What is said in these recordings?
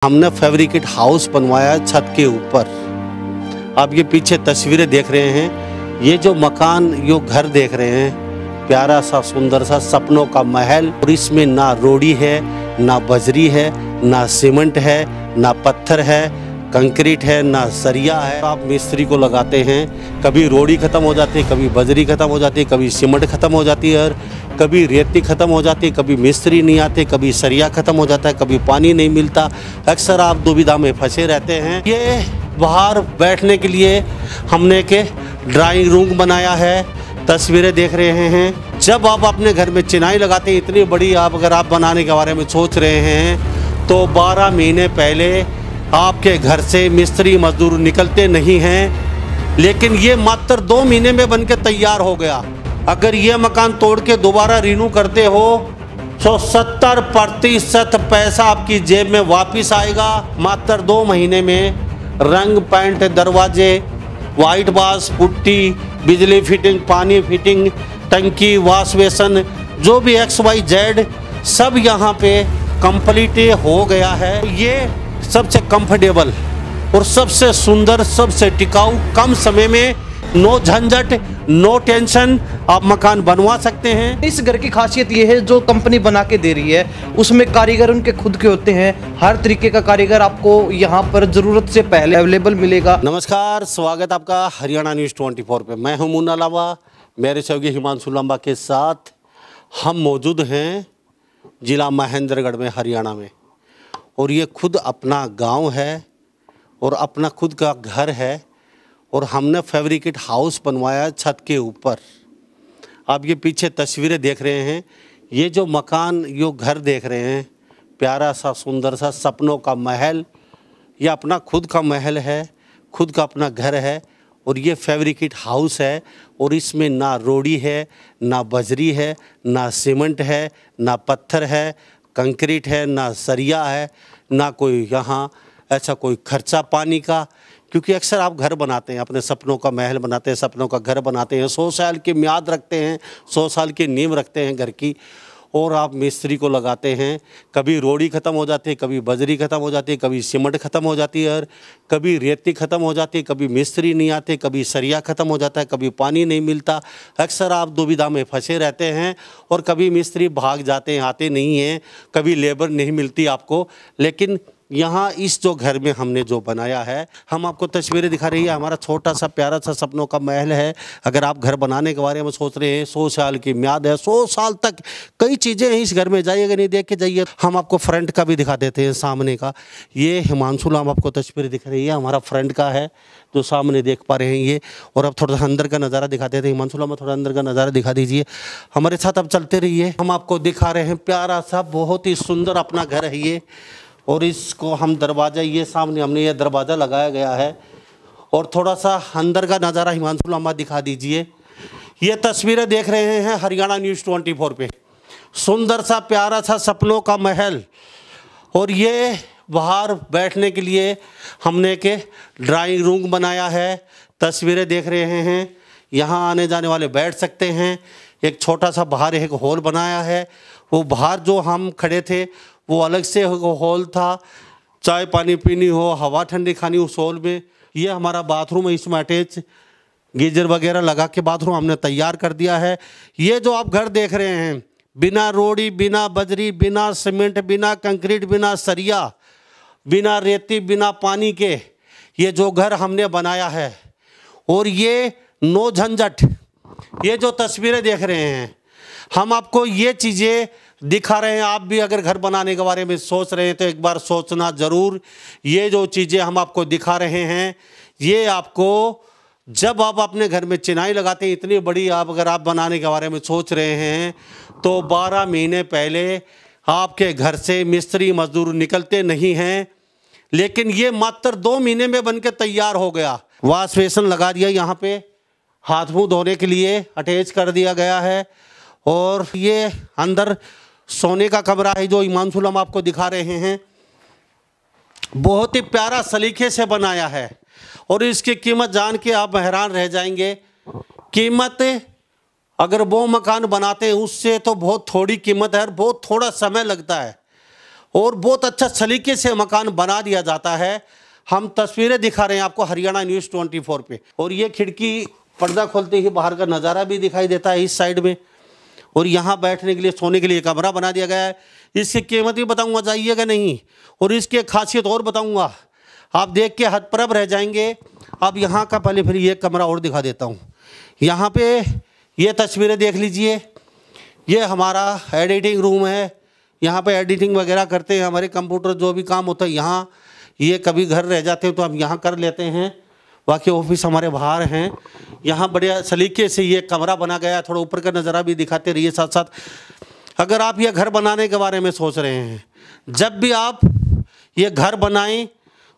हमने fabricate house बनवाया है छत के ऊपर। आप ये पीछे तस्वीरें देख रहे हैं, ये जो मकान यो घर देख रहे हैं, प्यारा सा सुंदर सा सपनों का महल। और इसमें ना रोड़ी है, ना बजरी है, ना सीमेंट है, ना पत्थर है, कंक्रीट है, ना सरिया है। आप मिस्त्री को लगाते हैं, कभी रोड़ी ख़त्म हो जाती है, कभी बजरी ख़त्म हो जाती है, कभी सीमेंट ख़त्म हो जाती है, और कभी रेती ख़त्म हो जाती है, कभी मिस्त्री नहीं आते, कभी सरिया ख़त्म हो जाता है, कभी पानी नहीं मिलता। अक्सर आप दुविधा में फंसे रहते हैं। ये बाहर बैठने के लिए हमने के ड्राइंग रूम बनाया है, तस्वीरें देख रहे हैं। जब आप अपने घर में चिनाई लगाते हैं, इतनी बड़ी अगर आप बनाने के बारे में सोच रहे हैं, तो 12 महीने पहले आपके घर से मिस्त्री मजदूर निकलते नहीं हैं, लेकिन ये मात्र 2 महीने में बनके तैयार हो गया। अगर ये मकान तोड़ के दोबारा रिन्यू करते हो तो 70% पैसा आपकी जेब में वापस आएगा। मात्र 2 महीने में रंग पेंट, दरवाजे, वाइट बास, पुट्टी, बिजली फिटिंग, पानी फिटिंग, टंकी, वॉश बेसन, जो भी XYZ सब यहाँ पे कंप्लीट हो गया है। ये सबसे कंफर्टेबल और सबसे सुंदर, सबसे टिकाऊ, कम समय में नो झंझट, नो टेंशन आप मकान बनवा सकते हैं। इस घर की खासियत ये है, जो कंपनी बना के दे रही है उसमें कारीगर उनके खुद के होते हैं। हर तरीके का कारीगर आपको यहाँ पर ज़रूरत से पहले अवेलेबल मिलेगा। नमस्कार, स्वागत आपका हरियाणा न्यूज़ 24 पे। मैं हूँ मुन्ना लांबा, मेरे सहयोगी हिमांशु लांबा के साथ हम मौजूद हैं जिला महेंद्रगढ़ में, हरियाणा में। और ये खुद अपना गांव है और अपना खुद का घर है, और हमने फैब्रिकेट हाउस बनवाया है छत के ऊपर। आप ये पीछे तस्वीरें देख रहे हैं, ये जो मकान यो घर देख रहे हैं, प्यारा सा सुंदर सा सपनों का महल। ये अपना खुद का महल है, खुद का अपना घर है, और ये फैब्रिकेट हाउस है। और इसमें ना रोड़ी है, ना बजरी है, ना सीमेंट है, ना पत्थर है, कंक्रीट है, ना सरिया है, ना कोई यहाँ ऐसा कोई खर्चा पानी का। क्योंकि अक्सर आप घर बनाते हैं, अपने सपनों का महल बनाते हैं, सपनों का घर बनाते हैं, 100 साल की म्याद रखते हैं, 100 साल की नींव रखते हैं घर की, और आप मिस्त्री को लगाते हैं। कभी रोड़ी ख़त्म हो जाती है, कभी बजरी ख़त्म हो जाती है, कभी सीमेंट ख़त्म हो जाती है, और कभी रेती ख़त्म हो जाती है, कभी मिस्त्री नहीं आते, कभी सरिया ख़त्म हो जाता है, कभी पानी नहीं मिलता। अक्सर आप दुविधा में फंसे रहते हैं, और कभी मिस्त्री भाग जाते हैं, आते नहीं हैं, कभी लेबर नहीं मिलती आपको। लेकिन यहाँ इस जो घर में हमने जो बनाया है, हम आपको तस्वीरें दिखा रही है, हमारा छोटा सा प्यारा सा सपनों का महल है। अगर आप घर बनाने के बारे में सोच रहे हैं, 100 साल की म्याद है, 100 साल तक कई चीज़ें हैं इस घर में। जाइएगा, नहीं देख के जाइए। हम आपको फ्रंट का भी दिखा देते हैं, सामने का। ये हिमांशु लांबा आपको तस्वीर दिख रही है, हमारा फ्रंट का है जो सामने देख पा रहे हैं ये। और अब थोड़ा सा अंदर का नज़ारा दिखा देते हैं। हिमांशु लांबा थोड़ा अंदर का नज़ारा दिखा दीजिए, हमारे साथ अब चलते रहिए। हम आपको दिखा रहे हैं प्यारा सा, बहुत ही सुंदर अपना घर है ये। और इसको हम दरवाज़ा, ये सामने हमने ये दरवाज़ा लगाया गया है। और थोड़ा सा अंदर का नज़ारा हिमांशु लांबा दिखा दीजिए। ये तस्वीरें देख रहे हैं हरियाणा न्यूज़ 24 पे। सुंदर सा प्यारा सा सपनों का महल। और ये बाहर बैठने के लिए हमने के ड्राइंग रूम बनाया है, तस्वीरें देख रहे हैं। यहाँ आने जाने वाले बैठ सकते हैं। एक छोटा सा बाहर एक हॉल बनाया है, वो बाहर जो हम खड़े थे वो अलग से हॉल था। चाय पानी पीनी हो, हवा ठंडी खानी उस हॉल में। ये हमारा बाथरूम है, इसमें अटैच गीजर वगैरह लगा के बाथरूम हमने तैयार कर दिया है। ये जो आप घर देख रहे हैं, बिना रोड़ी, बिना बजरी, बिना सीमेंट, बिना कंक्रीट, बिना सरिया, बिना रेती, बिना पानी के ये जो घर हमने बनाया है। और ये नो झंझट, ये जो तस्वीरें देख रहे हैं, हम आपको ये चीज़ें दिखा रहे हैं। आप भी अगर घर बनाने के बारे में सोच रहे हैं तो एक बार सोचना ज़रूर। ये जो चीज़ें हम आपको दिखा रहे हैं, ये आपको जब आप अपने घर में चिनाई लगाते हैं, इतनी बड़ी अगर आप बनाने के बारे में सोच रहे हैं, तो 12 महीने पहले आपके घर से मिस्त्री मजदूर निकलते नहीं हैं, लेकिन ये मात्र 2 महीने में बनके तैयार हो गया। वॉश बेसन लगा दिया, यहाँ पे हाथ मुँह धोने के लिए अटैच कर दिया गया है। और ये अंदर सोने का कमरा है जो हिमांशु लांबा आपको दिखा रहे हैं। बहुत ही प्यारा सलीके से बनाया है, और इसकी कीमत जान के आप हैरान रह जाएंगे। कीमत अगर वो मकान बनाते हैं उससे तो बहुत थोड़ी कीमत है, और बहुत थोड़ा समय लगता है। और बहुत अच्छा सलीके से मकान बना दिया जाता है। हम तस्वीरें दिखा रहे हैं आपको हरियाणा न्यूज़ 24 पे। और ये खिड़की पर्दा खोलते ही बाहर का नज़ारा भी दिखाई देता है इस साइड में। और यहाँ बैठने के लिए सोने के लिए कमरा बना दिया गया है। इसकी कीमत भी बताऊँगा, जाइएगा नहीं। और इसकी एक खासियत और बताऊँगा, आप देख के हतप्रभ रह जाएंगे। अब यहाँ का पहले फिर ये कमरा और दिखा देता हूँ। यहाँ पे ये तस्वीरें देख लीजिए। ये हमारा एडिटिंग रूम है। यहाँ पे एडिटिंग वगैरह करते हैं, हमारे कंप्यूटर जो भी काम होता है यहाँ। ये कभी घर रह जाते हैं तो हम यहाँ कर लेते हैं, बाकी ऑफिस हमारे बाहर हैं। यहाँ बढ़िया सलीके से ये कमरा बना गया है। थोड़ा ऊपर का नज़ारा भी दिखाते रहिए साथ साथ। अगर आप ये घर बनाने के बारे में सोच रहे हैं, जब भी आप ये घर बनाएं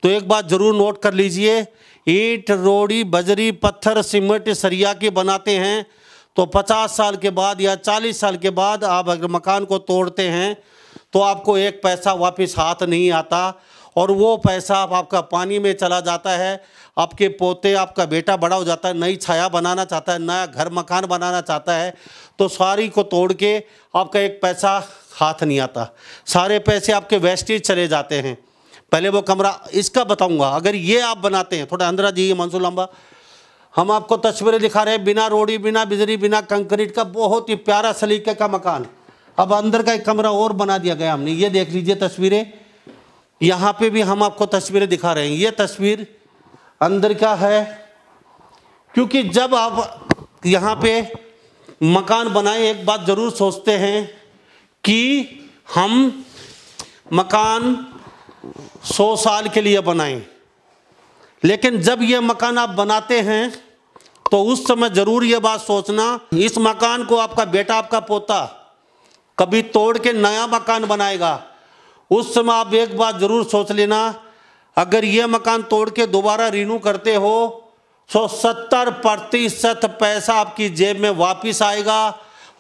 तो एक बात ज़रूर नोट कर लीजिए, ईंट, रोड़ी, बजरी, पत्थर, सीमेंट, सरिया के बनाते हैं तो 50 साल के बाद या 40 साल के बाद आप अगर मकान को तोड़ते हैं तो आपको एक पैसा वापस हाथ नहीं आता। और वो पैसा आपका पानी में चला जाता है। आपके पोते, आपका बेटा बड़ा हो जाता है, नई छाया बनाना चाहता है, नया घर मकान बनाना चाहता है, तो सारी को तोड़ के आपका एक पैसा हाथ नहीं आता। सारे पैसे आपके वेस्टेज चले जाते हैं। पहले वो कमरा इसका बताऊंगा। अगर ये आप बनाते हैं, थोड़ा अंदर आ जाइए मंसूर लंबा। हम आपको तस्वीरें दिखा रहे हैं, बिना रोड़ी, बिना बिजली, बिना कंक्रीट का बहुत ही प्यारा सलीके का मकान। अब अंदर का एक कमरा और बना दिया गया हमने। ये देख लीजिए तस्वीरें। यहाँ पे भी हम आपको तस्वीरें दिखा रहे हैं। ये तस्वीर अंदर का है, क्योंकि जब आप यहाँ पे मकान बनाएं एक बात ज़रूर सोचते हैं कि हम मकान 100 साल के लिए बनाएं। लेकिन जब ये मकान आप बनाते हैं तो उस समय ज़रूर ये बात सोचना, इस मकान को आपका बेटा, आपका पोता कभी तोड़ के नया मकान बनाएगा। उस समय आप एक बात ज़रूर सोच लेना, अगर ये मकान तोड़ के दोबारा रिन्यू करते हो तो 70% पैसा आपकी जेब में वापस आएगा।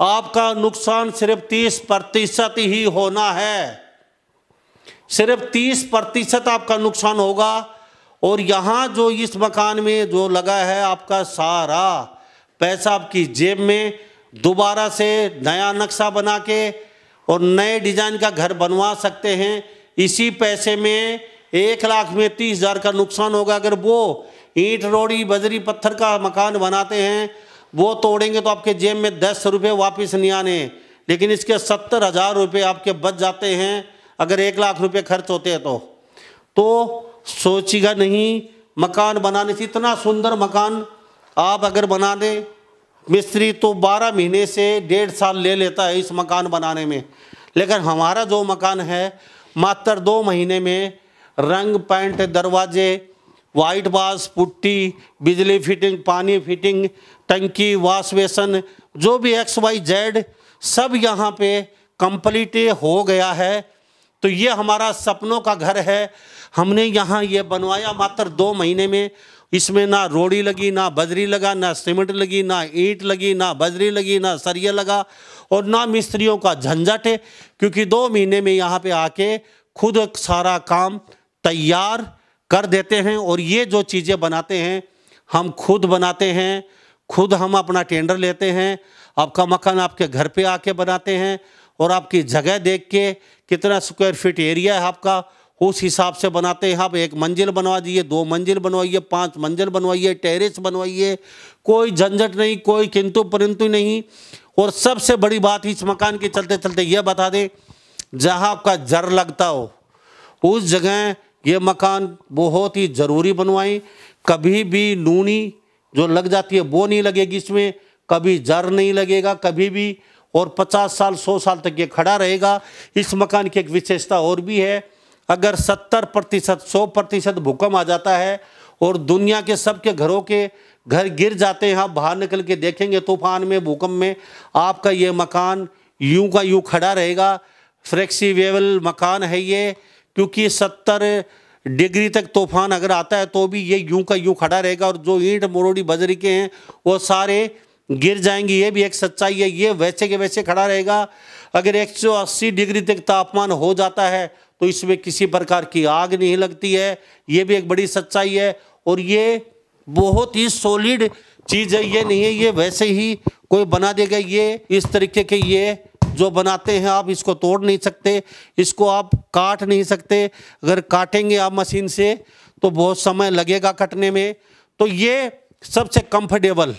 आपका नुकसान सिर्फ 30% ही होना है। सिर्फ 30% आपका नुकसान होगा। और यहाँ जो इस मकान में जो लगा है, आपका सारा पैसा आपकी जेब में, दोबारा से नया नक्शा बना के और नए डिज़ाइन का घर बनवा सकते हैं। इसी पैसे में 1 लाख में 30,000 का नुकसान होगा। अगर वो ईंट, रोड़ी, बजरी, पत्थर का मकान बनाते हैं, वो तोड़ेंगे तो आपके जेब में 10 रुपये वापस नहीं आने, लेकिन इसके 70,000 रुपये आपके बच जाते हैं अगर 1 लाख रुपये खर्च होते हैं तो सोचिएगा नहीं। मकान बनाने से, इतना सुंदर मकान आप अगर बना दें, मिस्त्री तो 12 महीने से 1.5 साल ले लेता है इस मकान बनाने में। लेकिन हमारा जो मकान है मात्र 2 महीने में रंग, पेंट, दरवाजे, वाइट बास, पुट्टी, बिजली फिटिंग, पानी फिटिंग, टंकी, वॉश बेसन, जो भी XYZ सब यहाँ पे कंप्लीट हो गया है। तो ये हमारा सपनों का घर है। हमने यहाँ ये बनवाया मात्र 2 महीने में। इसमें ना रोड़ी लगी, ना बजरी लगा, ना सीमेंट लगी, ना ईंट लगी, ना बजरी लगी, ना सरिया लगा, और ना मिस्त्रियों का झंझट है, क्योंकि 2 महीने में यहाँ पे आके खुद सारा काम तैयार कर देते हैं। और ये जो चीज़ें बनाते हैं हम खुद बनाते हैं, खुद हम अपना टेंडर लेते हैं। आपका मकान आपके घर पे आके बनाते हैं और आपकी जगह देख के कितना स्क्वायर फीट एरिया है आपका, उस हिसाब से बनाते हैं। आप 1 मंजिल बनवा दीजिए, 2 मंजिल बनवाइए, 5 मंजिल बनवाइए, टेरेस बनवाइए, कोई झंझट नहीं, कोई किंतु परंतु नहीं। और सबसे बड़ी बात इस मकान के चलते चलते यह बता दें, जहाँ आपका जर लगता हो उस जगह ये मकान बहुत ही ज़रूरी बनवाएं। कभी भी नूनी जो लग जाती है वो नहीं लगेगी इसमें, कभी जर नहीं लगेगा कभी भी, और 50 साल 100 साल तक ये खड़ा रहेगा। इस मकान की एक विशेषता और भी है, अगर 70% 100% भूकंप आ जाता है और दुनिया के सबके घरों के घर गिर जाते हैं, आप बाहर निकल के देखेंगे तूफान में, भूकंप में, आपका ये मकान यूं का यूं खड़ा रहेगा। फ्लेक्सिबल मकान है ये, क्योंकि 70 डिग्री तक तूफान अगर आता है तो भी ये यूं का यूं खड़ा रहेगा। और जो ईंट, मोरोड़ी, बजरी के हैं वो सारे गिर जाएंगे, ये भी एक सच्चाई है। ये वैसे के वैसे खड़ा रहेगा। अगर 180 डिग्री तक तापमान हो जाता है तो इसमें किसी प्रकार की आग नहीं लगती है, ये भी एक बड़ी सच्चाई है। और ये बहुत ही सॉलिड चीज़ है, ये नहीं है ये वैसे ही कोई बना देगा। ये इस तरीके के ये जो बनाते हैं आप इसको तोड़ नहीं सकते, इसको आप काट नहीं सकते। अगर काटेंगे आप मशीन से तो बहुत समय लगेगा कटने में। तो ये सबसे कंफर्टेबल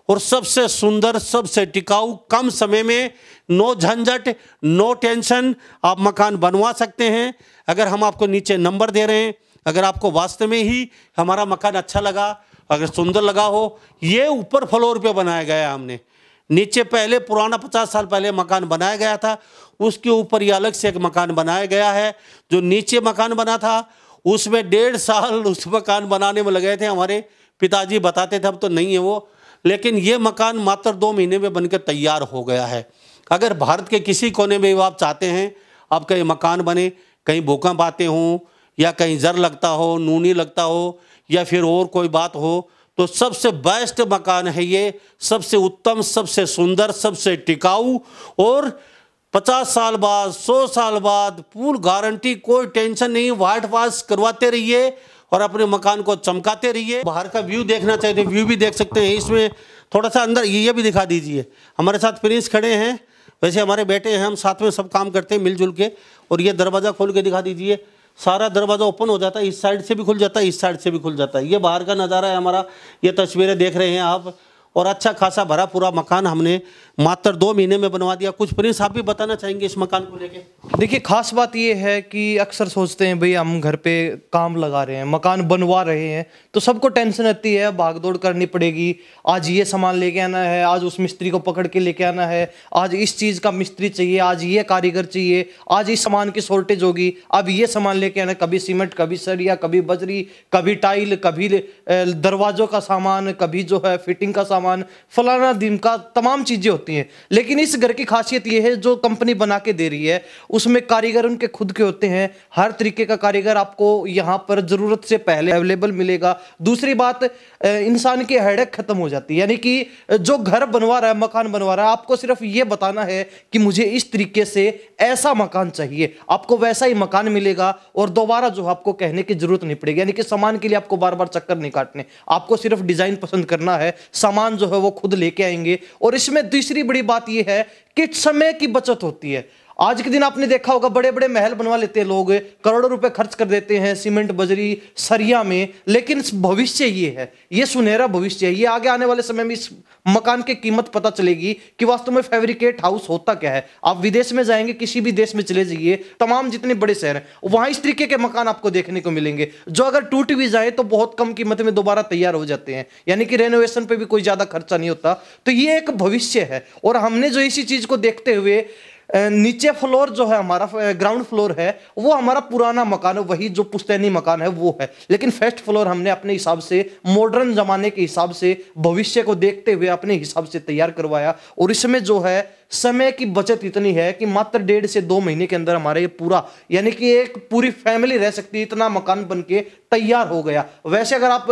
और सबसे सुंदर, सबसे टिकाऊ, कम समय में, नो झंझट, नो टेंशन आप मकान बनवा सकते हैं। अगर हम आपको नीचे नंबर दे रहे हैं, अगर आपको वास्तव में ही हमारा मकान अच्छा लगा, अगर सुंदर लगा हो, ये ऊपर फ्लोर पे बनाया गया है हमने। नीचे पहले पुराना 50 साल पहले मकान बनाया गया था, उसके ऊपर ये अलग से एक मकान बनाया गया है। जो नीचे मकान बना था उसमें 1.5 साल उस मकान बनाने में लगे थे, हमारे पिताजी बताते थे, अब तो नहीं है वो। लेकिन ये मकान मात्र 2 महीने में बनकर तैयार हो गया है। अगर भारत के किसी कोने में आप चाहते हैं आपका ये मकान बने, कहीं भूकंप आते हों या कहीं जर लगता हो, नूनी लगता हो या फिर और कोई बात हो, तो सबसे बेस्ट मकान है ये, सबसे उत्तम, सबसे सुंदर, सबसे टिकाऊ। और 50 साल बाद, 100 साल बाद फुल गारंटी, कोई टेंशन नहीं। वाइट वॉश करवाते रहिए और अपने मकान को चमकाते रहिए। बाहर का व्यू देखना चाहिए तो व्यू भी देख सकते हैं। इसमें थोड़ा सा अंदर ये भी दिखा दीजिए। हमारे साथ प्रिंस खड़े हैं, वैसे हमारे बेटे हैं, हम साथ में सब काम करते हैं मिलजुल के। और ये दरवाज़ा खोल के दिखा दीजिए, सारा दरवाज़ा ओपन हो जाता है, इस साइड से भी खुल जाता है, इस साइड से भी खुल जाता है। ये बाहर का नज़ारा है हमारा, ये तस्वीरें देख रहे हैं आप। और अच्छा खासा भरा पूरा मकान हमने मात्र 2 महीने में बनवा दिया। कुछ प्रिंस आप भी बताना चाहेंगे इस मकान को लेके? देखिए, खास बात ये है कि अक्सर सोचते हैं भाई हम घर पे काम लगा रहे हैं, मकान बनवा रहे हैं, तो सबको टेंशन रहती है, भागदौड़ करनी पड़ेगी। आज ये सामान लेके आना है, आज उस मिस्त्री को पकड़ के लेके आना है, आज इस चीज़ का मिस्त्री चाहिए, आज ये कारीगर चाहिए, आज इस सामान की शॉर्टेज होगी, अब ये सामान लेके आना, कभी सीमेंट, कभी सरिया, कभी बजरी, कभी टाइल, कभी दरवाजों का सामान, कभी जो है फिटिंग का सामान, फलाना दिन का तमाम चीज़ें होती हैं। लेकिन इस घर की खासियत ये है, जो कंपनी बना के दे रही है उसमें कारीगर उनके खुद के होते हैं। हर तरीके का कारीगर आपको यहाँ पर ज़रूरत से पहले अवेलेबल मिलेगा। दूसरी बात, इंसान की हेडेक खत्म हो जाती है। यानी कि जो घर बनवा रहा है, मकान बनवा रहा है, आपको सिर्फ ये बताना है कि मुझे इस तरीके से ऐसा मकान चाहिए, आपको वैसा ही मकान मिलेगा और दोबारा जो आपको कहने की जरूरत नहीं पड़ेगी। यानी कि सामान के लिए आपको बार बार चक्कर नहीं काटने, आपको सिर्फ डिजाइन पसंद करना है, सामान जो है वो खुद लेके आएंगे। और इसमें दूसरी बड़ी बात यह है कि समय की बचत होती है। आज के दिन आपने देखा होगा, बड़े बड़े महल बनवा लेते हैं लोग, करोड़ों रुपए खर्च कर देते हैं सीमेंट, बजरी, सरिया में। लेकिन भविष्य ये है, ये सुनहरा भविष्य है, ये आगे आने वाले समय में इस मकान की कीमत पता चलेगी कि वास्तव में फैब्रिकेट हाउस होता क्या है। आप विदेश में जाएंगे, किसी भी देश में चले जाइए, तमाम जितने बड़े शहर हैं, वहां इस तरीके के मकान आपको देखने को मिलेंगे, जो अगर टूट भी जाए तो बहुत कम कीमत में दोबारा तैयार हो जाते हैं। यानी कि रेनोवेशन पे भी कोई ज्यादा खर्चा नहीं होता। तो ये एक भविष्य है। और हमने जो इसी चीज को देखते हुए, नीचे फ्लोर जो है हमारा, ग्राउंड फ्लोर है, वो हमारा पुराना मकान है, वही जो पुश्तैनी मकान है वो है। लेकिन फर्स्ट फ्लोर हमने अपने हिसाब से, मॉडर्न जमाने के हिसाब से, भविष्य को देखते हुए अपने हिसाब से तैयार करवाया। और इसमें जो है समय की बचत इतनी है कि मात्र 1.5 से 2 महीने के अंदर हमारे ये पूरा, यानी कि एक पूरी फैमिली रह सकती है, इतना मकान बनके तैयार हो गया। वैसे अगर आप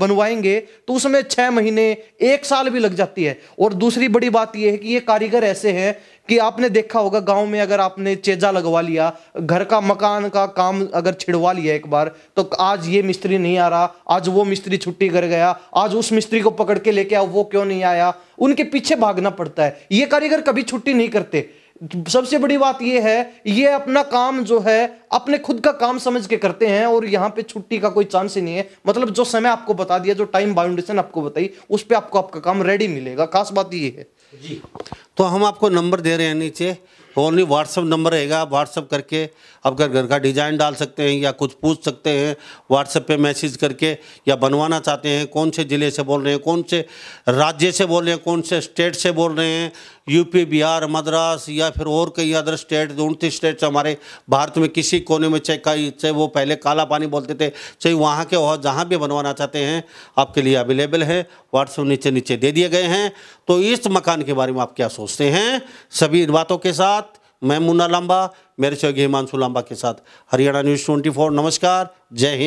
बनवाएंगे तो उसमें 6 महीने, 1 साल भी लग जाती है। और दूसरी बड़ी बात यह है कि ये कारीगर ऐसे हैं कि आपने देखा होगा गांव में, अगर आपने चेजा लगवा लिया, घर का मकान का काम अगर छिड़वा लिया एक बार, तो आज ये मिस्त्री नहीं आ रहा, आज वो मिस्त्री छुट्टी कर गया, आज उस मिस्त्री को पकड़ के लेके आओ, वो क्यों नहीं आया, उनके पीछे भागना पड़ता है। ये कारीगर कभी छुट्टी नहीं करते। सबसे बड़ी बात ये है, ये अपना काम जो है अपने खुद का काम समझ के करते हैं और यहाँ पे छुट्टी का कोई चांस ही नहीं है। मतलब जो समय आपको बता दिया, जो टाइम बाउंडेशन आपको बताई, उस पे आपको आपका काम रेडी मिलेगा। खास बात ये है जी। तो हम आपको नंबर दे रहे हैं नीचे, ओनली व्हाट्सअप नंबर रहेगा। व्हाट्सअप करके आप घर का डिज़ाइन डाल सकते हैं या कुछ पूछ सकते हैं व्हाट्सएप पे मैसेज करके, या बनवाना चाहते हैं, कौन से ज़िले से बोल रहे हैं, कौन से राज्य से बोल रहे हैं, कौन से स्टेट से बोल रहे हैं, यूपी, बिहार, मद्रास या फिर और कई अदर स्टेट, 29 स्टेट हमारे भारत में किसी कोने में, चाहे वो पहले काला पानी बोलते थे, चाहे वहाँ के और जहाँ भी बनवाना चाहते हैं आपके लिए अवेलेबल है। व्हाट्सएप नीचे दे दिए गए हैं। तो इस मकान के बारे में आप क्या सोचते हैं? सभी इन बातों के साथ मैं मुन्ना लांबा, मेरे सहयोगी हिमांशु लांबा के साथ, हरियाणा न्यूज़ 24। नमस्कार, जय हिंद।